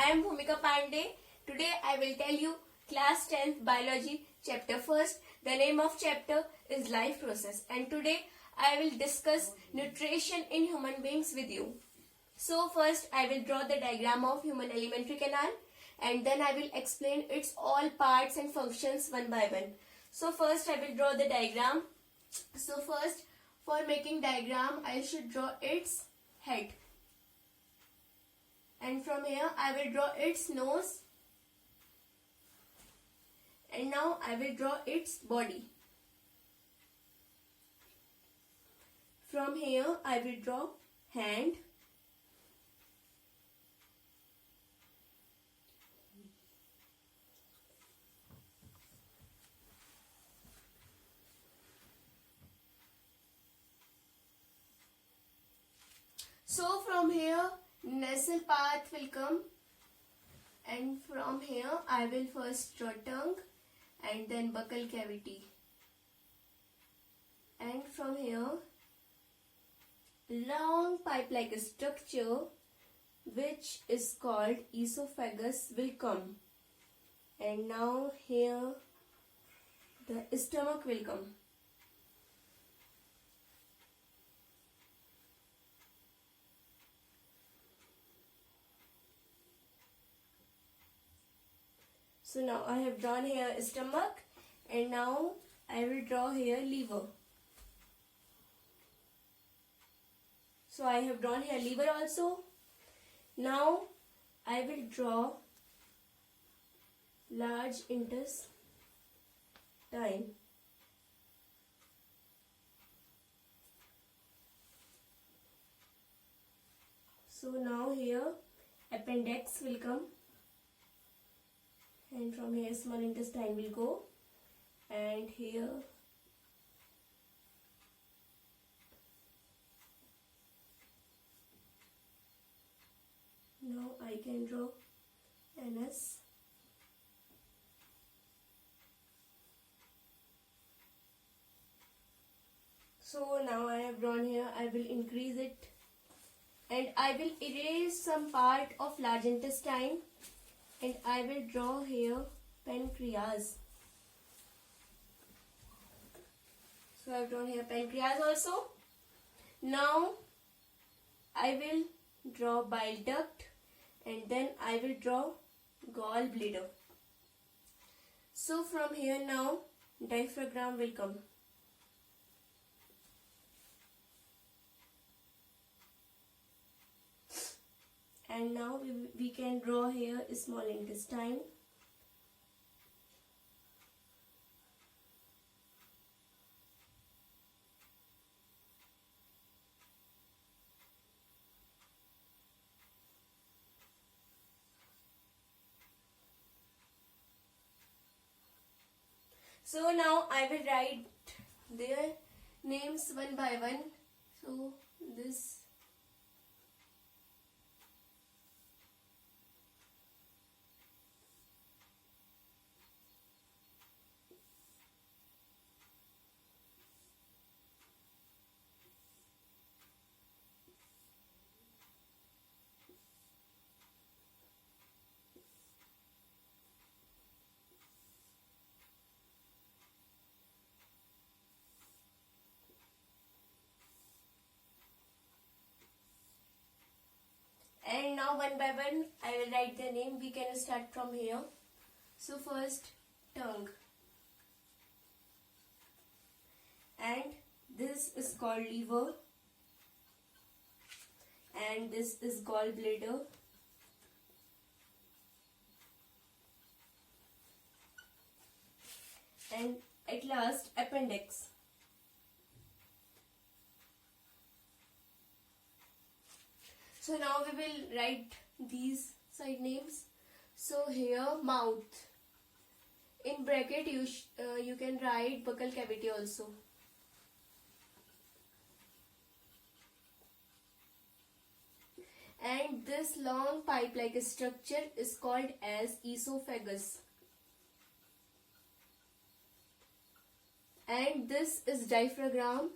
I am Bhumika Pandey. Today I will tell you class 10th biology chapter first. The name of chapter is life process and today I will discuss nutrition in human beings with you. So first I will draw the diagram of human alimentary canal and then I will explain its all parts and functions one by one. So first I will draw the diagram. So first for making diagram I should draw its head. And from here I will draw its nose. And now I will draw its body. From here I will draw hand. So from here nasal part will come and from here I will first draw tongue and then buccal cavity. And from here long pipe-like structure which is called esophagus will come. And now here the stomach will come. So now I have drawn here stomach and now I will draw here liver. So I have drawn here liver also. Now I will draw large intestine. So now here appendix will come. And from here small intestine will go and here now I can draw anus. So now I have drawn here, I will increase it and I will erase some part of large intestine. And I will draw here pancreas. So I have drawn here pancreas also. Now I will draw bile duct and then I will draw gallbladder. So from here now diaphragm will come. And now we can draw here a small intestine. So now I will write their names one by one. So this and now one by one I will write the name. We can start from here. So first tongue. And this is called liver. And this is gallbladder. And at last appendix. So now we will write these side names. So here mouth. In bracket you can write buccal cavity also. And this long pipe-like structure is called as esophagus. And this is diaphragm.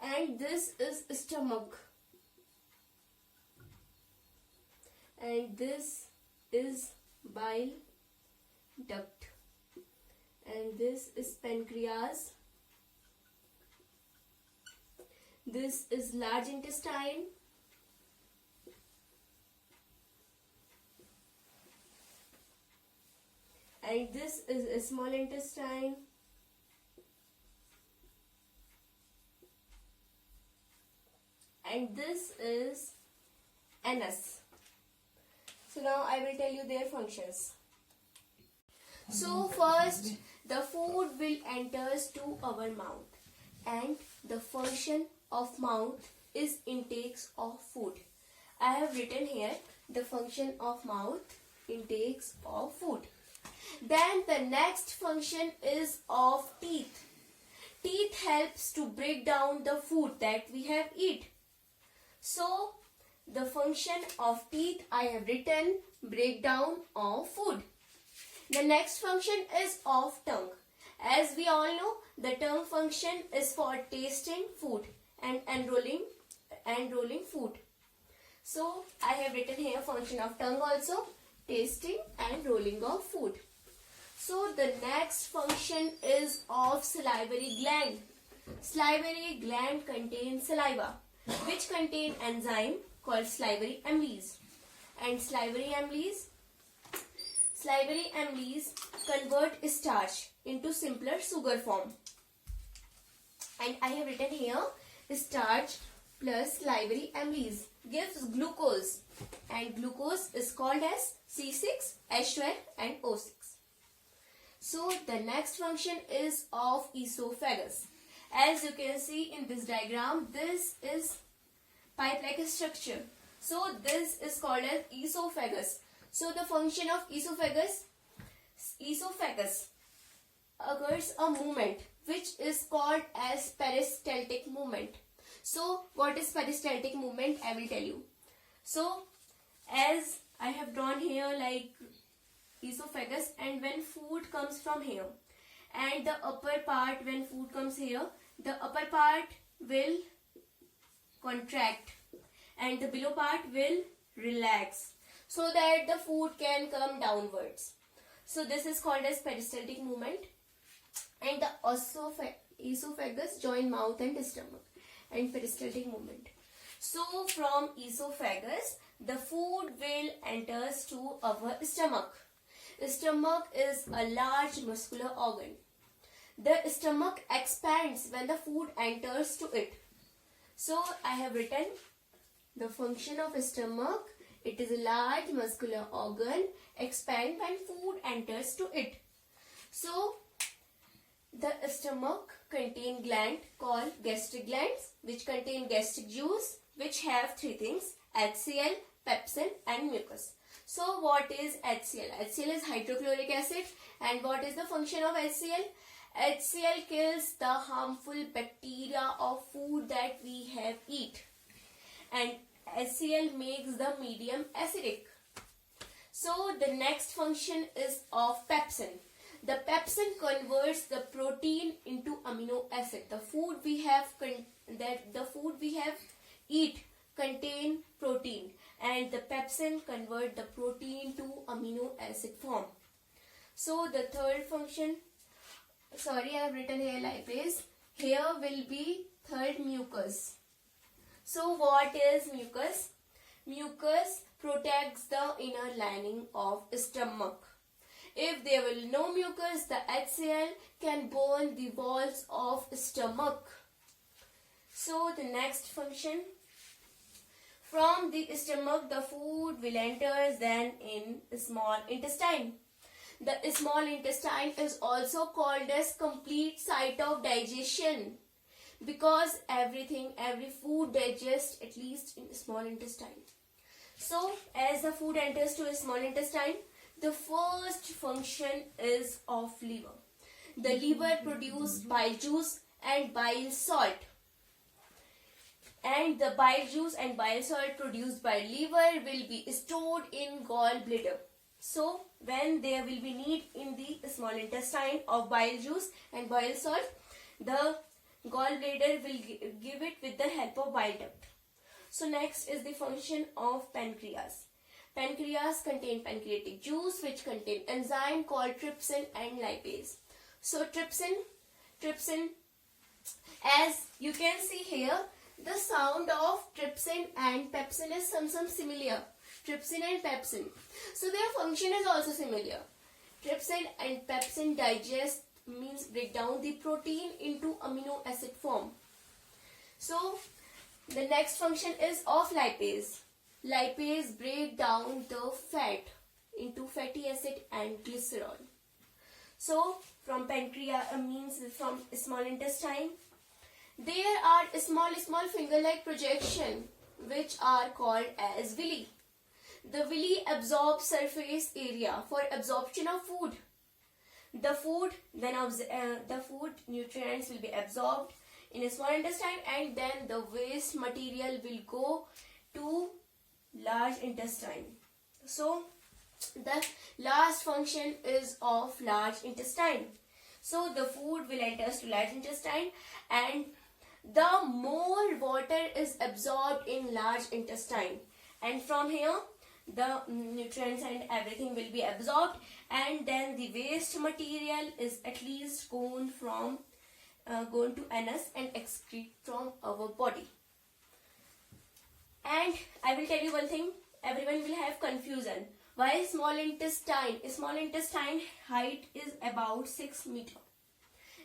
and this is stomach, and this is bile duct, and this is pancreas, this is large intestine, and this is a small intestine, and this is anus. So now I will tell you their functions. So first, the food will enters to our mouth, and the function of mouth is intakes of food. I have written here the function of mouth, intakes of food. Then the next function is of teeth. Teeth helps to break down the food that we have eat. So the function of teeth I have written breakdown of food. The next function is of tongue. As we all know, the tongue function is for tasting food and enrolling food. So I have written here function of tongue also, tasting and rolling of food. So the next function is of salivary gland. Salivary gland contains saliva, which contain enzyme called salivary amylase. And salivary amylase convert starch into simpler sugar form. And I have written here starch plus salivary amylase gives glucose, and glucose is called as C6H12 and O6. So the next function is of esophagus. As you can see in this diagram, this is pipe-like structure. So this is called as esophagus. So the function of esophagus occurs a movement which is called as peristaltic movement. So what is peristaltic movement? I will tell you. So as I have drawn here like esophagus, and when food comes from here, and the upper part when food comes here, the upper part will contract and the below part will relax so that the food can come downwards. So this is called as peristaltic movement. And the esophagus join mouth and stomach, and peristaltic movement. So from esophagus, the food will enters to our stomach. Stomach is a large muscular organ. The stomach expands when the food enters to it. So I have written the function of stomach. It is a large muscular organ, expand when food enters to it. So the stomach contain gland called gastric glands, which contain gastric juice, which have three things: HCl, pepsin and mucus. So what is HCl? HCl is hydrochloric acid. And what is the function of HCl? HCl kills the harmful bacteria of food that we have eat. And HCl makes the medium acidic. So the next function is of pepsin. The pepsin converts the protein into amino acid. The food we have eat contain protein, and the pepsin convert the protein to amino acid form. So the third function, I have written here lipase. Here will be third mucus. So what is mucus? Mucus protects the inner lining of stomach. If there will no mucus, the HCl can burn the walls of stomach. So the next function, from the stomach the food will enter then in small intestine. The small intestine is also called as complete site of digestion, because every food digests at least in small intestine. So as the food enters to a small intestine, the first function is of liver. The liver produces bile juice and bile salt. And the bile juice and bile salt produced by liver will be stored in gallbladder. So when there will be need in the small intestine of bile juice and bile salt, the gallbladder will give it with the help of bile duct. So next is the function of pancreas. Pancreas contain pancreatic juice which contain enzyme called trypsin and lipase. So trypsin, as you can see here, the sound of trypsin and pepsin is some similar. Trypsin and pepsin. So their function is also similar. Trypsin and pepsin digest, means break down the protein into amino acid form. So the next function is of lipase. Lipase break down the fat into fatty acid and glycerol. So from pancreas, means from small intestine, there are small finger-like projection which are called as villi. The villi absorb surface area for absorption of food. The food nutrients will be absorbed in a small intestine, and then the waste material will go to large intestine. So the last function is of large intestine. So the food will enter to large intestine, and the more water is absorbed in large intestine, and from here the nutrients and everything will be absorbed, and then the waste material is at least gone to anus and excrete from our body. And I will tell you one thing, everyone will have confusion. Why small intestine? Small intestine height is about 6 meter.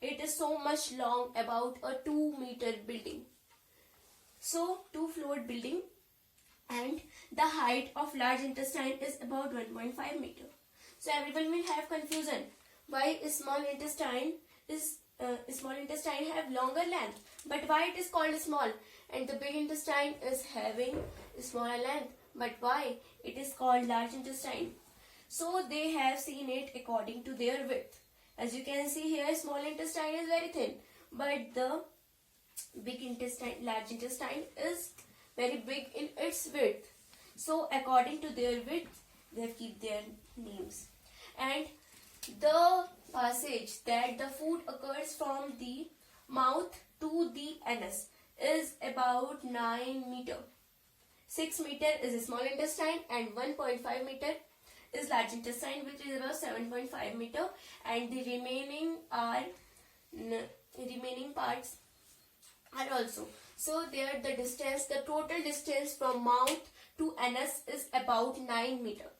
It is so much long, about a 2-meter building. So 2-floored building, and the height of large intestine is about 1.5 meter. So everyone will have confusion. Why small intestine have longer length, but why it is called small, and the big intestine is having smaller length, but why it is called large intestine? So they have seen it according to their width. As you can see here, small intestine is very thin, but the large intestine is very big in its width. So according to their width, they have keep their names. And the passage that the food occurs from the mouth to the anus is about 9 meter. 6 meter is small intestine, and 1.5 meter is large intestine, which is about 7.5 meter, and the remaining parts are also. So there the total distance from mouth to anus is about 9 meter.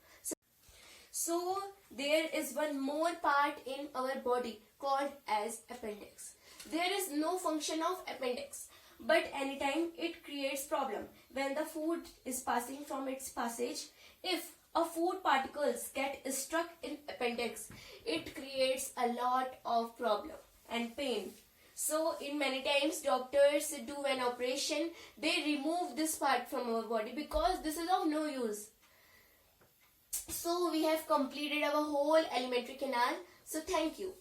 So there is one more part in our body called as appendix. There is no function of appendix, but anytime it creates problem. When the food is passing from its passage, if a food particles get stuck in appendix, it creates a lot of problem and pain. So in many times doctors do an operation, they remove this part from our body because this is of no use. So we have completed our whole alimentary canal. So thank you.